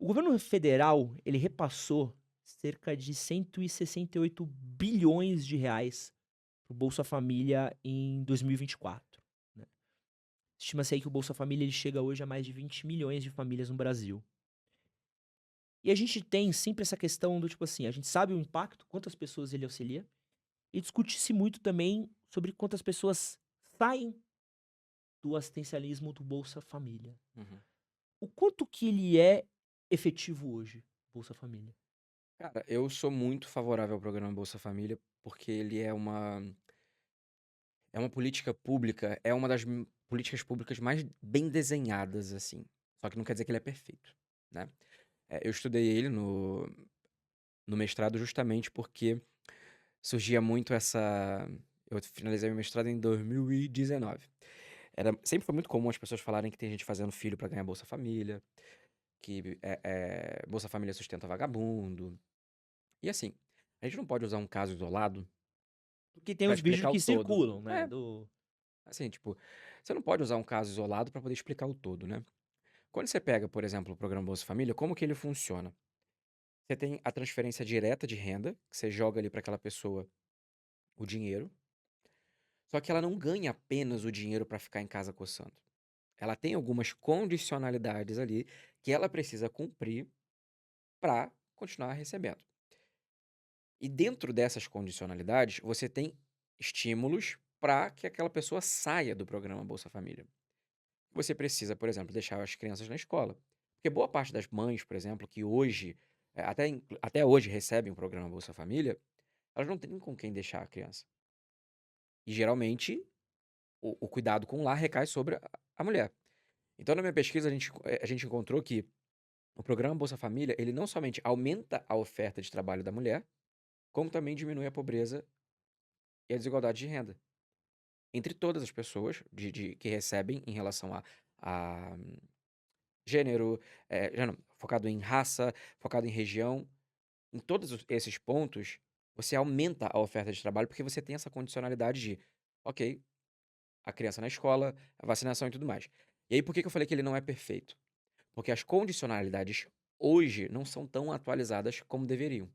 O governo federal, ele repassou cerca de 168 bilhões de reais para o Bolsa Família em 2024, né. Estima-se aí que o Bolsa Família ele chega hoje a mais de 20 milhões de famílias no Brasil. E a gente tem sempre essa questão do tipo assim, a gente sabe o impacto, quantas pessoas ele auxilia, e discute-se muito também sobre quantas pessoas saem do assistencialismo do Bolsa Família. Uhum. O quanto que ele é efetivo hoje, Bolsa Família? Cara, eu sou muito favorável ao programa Bolsa Família, porque ele é uma política pública, é uma das políticas públicas mais bem desenhadas, assim. Só que não quer dizer que ele é perfeito, né? Eu estudei ele no mestrado justamente porque surgia muito essa. Eu finalizei meu mestrado em 2019. Sempre foi muito comum as pessoas falarem que tem gente fazendo filho pra ganhar Bolsa Família, que Bolsa Família sustenta vagabundo. E assim, a gente não pode usar um caso isolado Porque tem pra os vídeos explicar o que todo. circulam, né, É, do assim, tipo, você não pode usar um caso isolado pra poder explicar o todo, né? Quando você pega, por exemplo, o programa Bolsa Família, como que ele funciona? Você tem a transferência direta de renda, que você joga ali pra aquela pessoa o dinheiro, só que ela não ganha apenas o dinheiro pra ficar em casa coçando. Ela tem algumas condicionalidades ali que ela precisa cumprir pra continuar recebendo. E dentro dessas condicionalidades, você tem estímulos para que aquela pessoa saia do programa Bolsa Família. Você precisa, por exemplo, deixar as crianças na escola. Porque boa parte das mães, por exemplo, que hoje, até hoje recebem o programa Bolsa Família, elas não têm com quem deixar a criança. E geralmente o cuidado com o lar recai sobre a mulher. Então, na minha pesquisa, a gente encontrou que o programa Bolsa Família, ele não somente aumenta a oferta de trabalho da mulher, como também diminui a pobreza e a desigualdade de renda entre todas as pessoas que recebem em relação a gênero, já não, focado em raça, focado em região. Em todos esses pontos, você aumenta a oferta de trabalho porque você tem essa condicionalidade de, ok, a criança na escola, a vacinação e tudo mais. E aí, por que que eu falei que ele não é perfeito? Porque as condicionalidades hoje não são tão atualizadas como deveriam.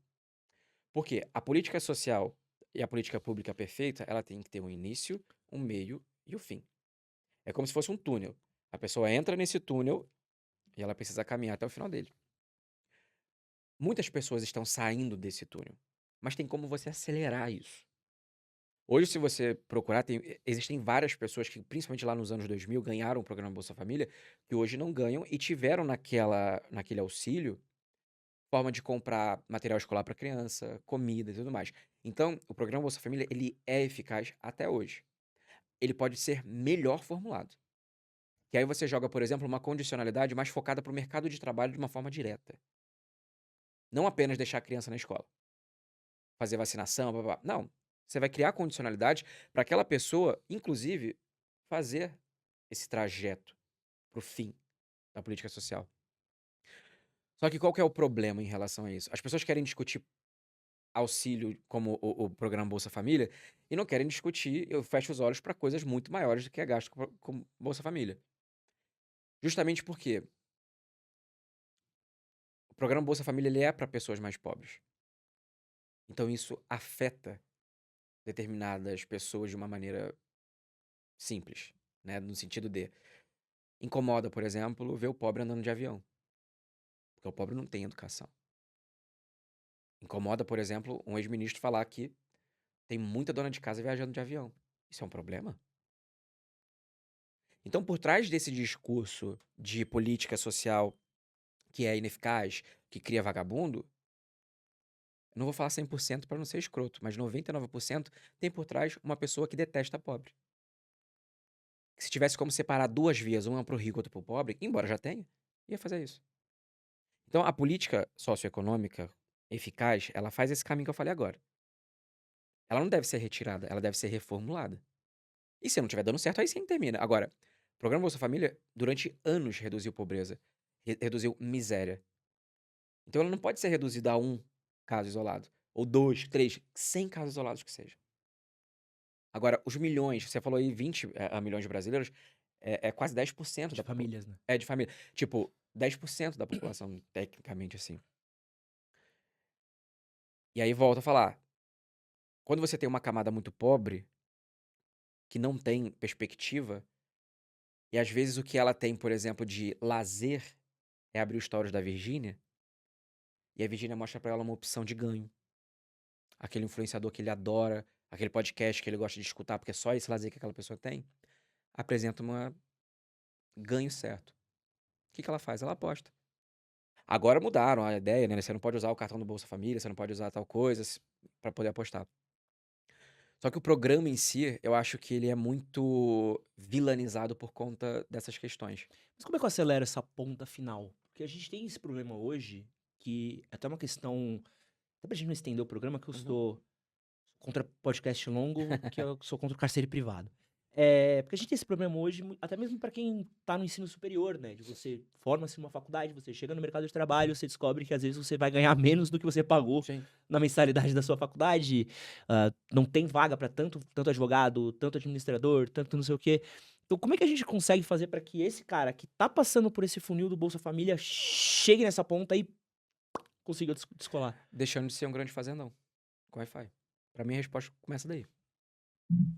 Porque a política social e a política pública perfeita, ela tem que ter um início, um meio e o fim. É como se fosse um túnel. A pessoa entra nesse túnel e ela precisa caminhar até o final dele. Muitas pessoas estão saindo desse túnel, mas tem como você acelerar isso. Hoje, se você procurar, existem várias pessoas que, principalmente lá nos anos 2000, ganharam o programa Bolsa Família, que hoje não ganham e tiveram naquele auxílio forma de comprar material escolar para criança, comida e tudo mais. Então, o programa Bolsa Família, ele é eficaz até hoje. Ele pode ser melhor formulado. Que aí você joga, por exemplo, uma condicionalidade mais focada para o mercado de trabalho de uma forma direta. Não apenas deixar a criança na escola, fazer vacinação, blá, blá, blá. Não. Você vai criar condicionalidade para aquela pessoa, inclusive, fazer esse trajeto para o fim da política social. Só que qual que é o problema em relação a isso? As pessoas querem discutir auxílio como o programa Bolsa Família e não querem discutir, eu fecho os olhos para coisas muito maiores do que é gasto com Bolsa Família. Justamente porque o programa Bolsa Família ele é para pessoas mais pobres. Então isso afeta determinadas pessoas de uma maneira simples, né? No sentido de incomoda, por exemplo, ver o pobre andando de avião, porque o pobre não tem educação. Incomoda, por exemplo, um ex-ministro falar que tem muita dona de casa viajando de avião. Isso é um problema? Então, por trás desse discurso de política social que é ineficaz, que cria vagabundo, eu não vou falar 100% para não ser escroto, mas 99% tem por trás uma pessoa que detesta pobre. Que se tivesse como separar duas vias, uma para o rico e outra para o pobre, embora já tenha, ia fazer isso. Então, a política socioeconômica eficaz, ela faz esse caminho que eu falei agora. Ela não deve ser retirada, ela deve ser reformulada. E se não estiver dando certo, aí sim termina. Agora, o programa Bolsa Família, durante anos, reduziu pobreza, reduziu miséria. Então, ela não pode ser reduzida a um caso isolado. Ou dois, três, 100 casos isolados que seja. Agora, os milhões, você falou aí 20 milhões de brasileiros, é quase 10% de da população. famílias, né. É de família. Tipo, 10% da população, tecnicamente, assim. E aí volto a falar, quando você tem uma camada muito pobre, que não tem perspectiva, e às vezes o que ela tem, por exemplo, de lazer é abrir os stories da Virgínia, e a Virgínia mostra pra ela uma opção de ganho. Aquele influenciador que ele adora, aquele podcast que ele gosta de escutar, porque é só esse lazer que aquela pessoa tem, apresenta um ganho certo. O que ela faz? Ela aposta. Agora mudaram a ideia, né? Você não pode usar o cartão do Bolsa Família, você não pode usar tal coisa pra poder apostar. Só que o programa em si, eu acho que ele é muito vilanizado por conta dessas questões. Mas como é que eu acelero essa ponta final? Porque a gente tem esse problema hoje, que é até uma questão. Até pra gente não estender o programa, que eu Uhum. sou contra podcast longo, que eu sou contra o cárcere privado. Porque a gente tem esse problema hoje, até mesmo para quem tá no ensino superior, né? De você forma-se numa faculdade, você chega no mercado de trabalho, você descobre que às vezes você vai ganhar menos do que você pagou Sim. na mensalidade da sua faculdade. Não tem vaga para tanto advogado, tanto administrador, tanto não sei o quê. Então, como é que a gente consegue fazer para que esse cara que tá passando por esse funil do Bolsa Família chegue nessa ponta e consiga descolar? Deixando de ser um grande fazendão com Wi-Fi. Pra mim, a resposta começa daí.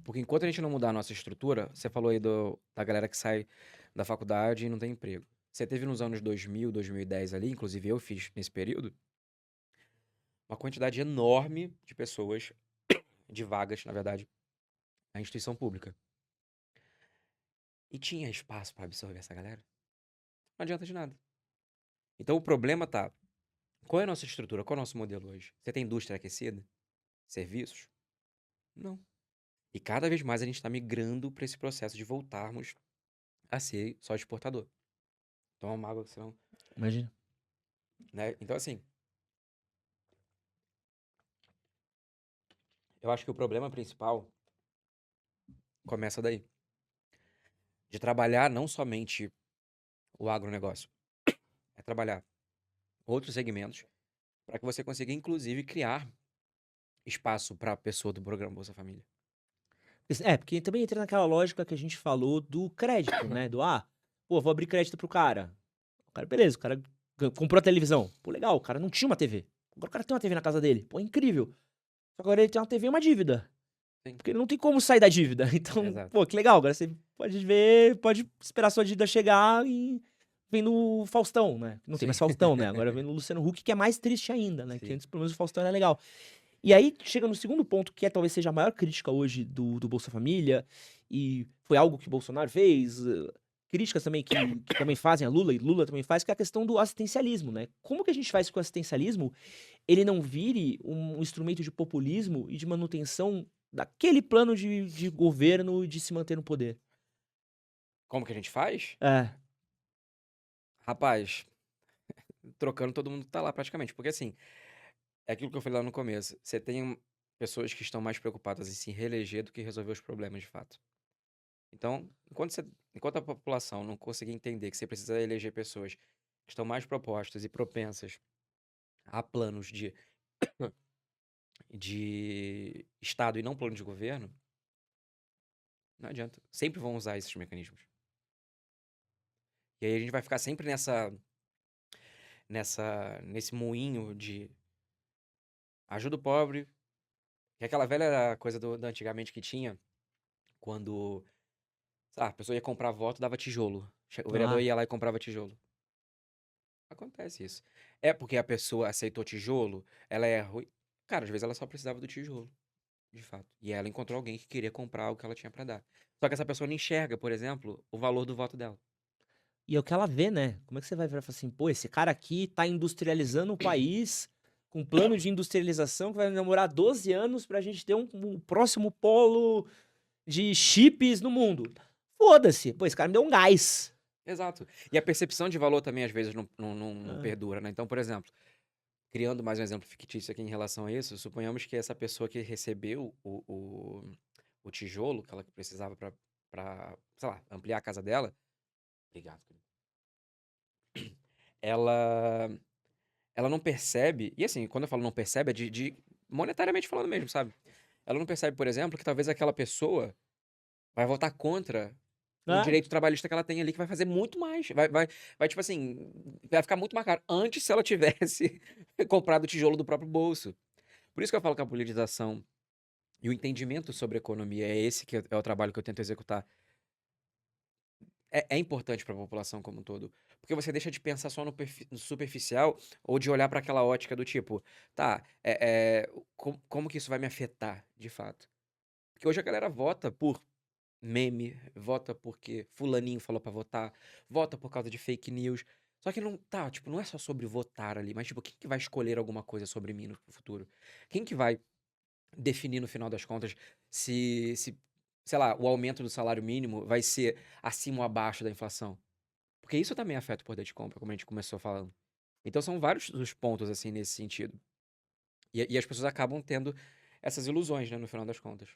Porque enquanto a gente não mudar a nossa estrutura, você falou aí da galera que sai da faculdade e não tem emprego. Você teve nos anos 2000, 2010 ali, inclusive eu fiz nesse período, uma quantidade enorme de pessoas, de vagas, na verdade, na instituição pública. E tinha espaço pra absorver essa galera? Não adianta de nada. Então o problema tá, qual é a nossa estrutura? Qual é o nosso modelo hoje? Você tem indústria aquecida? Serviços? Não. E cada vez mais a gente está migrando para esse processo de voltarmos a ser só exportador. Toma uma água que senão, Imagina. né? Então, assim, eu acho que o problema principal começa daí. De trabalhar não somente o agronegócio, é trabalhar outros segmentos para que você consiga, inclusive, criar espaço para a pessoa do programa Bolsa Família. Porque também entra naquela lógica que a gente falou do crédito, né? Pô, vou abrir crédito pro cara. O cara, beleza, o cara comprou a televisão. Pô, legal, o cara não tinha uma TV. Agora o cara tem uma TV na casa dele. Pô, incrível. Só que agora ele tem uma TV e uma dívida. Sim, Porque ele não tem como sair da dívida. Então, exato. pô, que legal. Agora você pode ver, pode esperar sua dívida chegar e vem no Faustão, né? Não tem Sim. mais Faustão, né? Agora vem no Luciano Huck, que é mais triste ainda, né? Que Sim. antes, pelo menos, o Faustão era legal. E aí chega no segundo ponto, que talvez seja a maior crítica hoje do Bolsa Família, e foi algo que o Bolsonaro fez, críticas também que também fazem a Lula, e Lula também faz, que é a questão do assistencialismo, né? Como que a gente faz com o assistencialismo ele não vire um instrumento de populismo e de manutenção daquele plano de governo de se manter no poder? Como que a gente faz? É, Rapaz, trocando todo mundo que tá lá praticamente. Porque assim, é aquilo que eu falei lá no começo. Você tem pessoas que estão mais preocupadas em se reeleger do que resolver os problemas de fato. Então, enquanto a população não conseguir entender que você precisa eleger pessoas que estão mais propostas e propensas a planos de Estado e não plano de governo, não adianta. Sempre vão usar esses mecanismos. E aí a gente vai ficar sempre nesse moinho de ajuda o pobre, que é aquela velha coisa da antigamente que tinha, quando a pessoa ia comprar voto, dava tijolo. O vereador ah, ia lá e comprava tijolo. Acontece isso. É porque a pessoa aceitou tijolo, ela é ruim. Cara, às vezes ela só precisava do tijolo, de fato. E ela encontrou alguém que queria comprar o que ela tinha pra dar. Só que essa pessoa não enxerga, por exemplo, o valor do voto dela. e é o que ela vê, né? Como é que você vai virar e falar assim, pô, esse cara aqui tá industrializando o país com um plano de industrialização que vai demorar 12 anos pra gente ter um próximo polo de chips no mundo. Foda-se. Pô, esse cara me deu um gás. Exato. E a percepção de valor também, às vezes, não Ah, perdura, né? Então, por exemplo, criando mais um exemplo fictício aqui em relação a isso, suponhamos que essa pessoa que recebeu o tijolo que ela precisava pra, sei lá, ampliar a casa dela. Obrigado, querido. Ela, ela não percebe, e assim, quando eu falo não percebe, é de monetariamente falando mesmo, sabe? Ela não percebe, por exemplo, que talvez aquela pessoa vai votar contra no Ah, direito trabalhista que ela tem ali, que vai fazer muito mais. Vai, tipo assim, vai ficar muito mais caro. Antes, se ela tivesse comprado o tijolo do próprio bolso. Por isso que eu falo que a politização e o entendimento sobre economia é esse que é o trabalho que eu tento executar. É importante para a população como um todo. Porque você deixa de pensar só no superficial ou de olhar para aquela ótica do tipo, tá, como que isso vai me afetar, de fato? Porque hoje a galera vota por meme, vota porque fulaninho falou pra votar, vota por causa de fake news. Só que não tá, tipo, não é só sobre votar ali, mas tipo, quem que vai escolher alguma coisa sobre mim no futuro? Quem que vai definir no final das contas se, sei lá, o aumento do salário mínimo vai ser acima ou abaixo da inflação? Porque isso também afeta o poder de compra, como a gente começou falando. Então são vários os pontos assim nesse sentido. E as pessoas acabam tendo essas ilusões, né, no final das contas.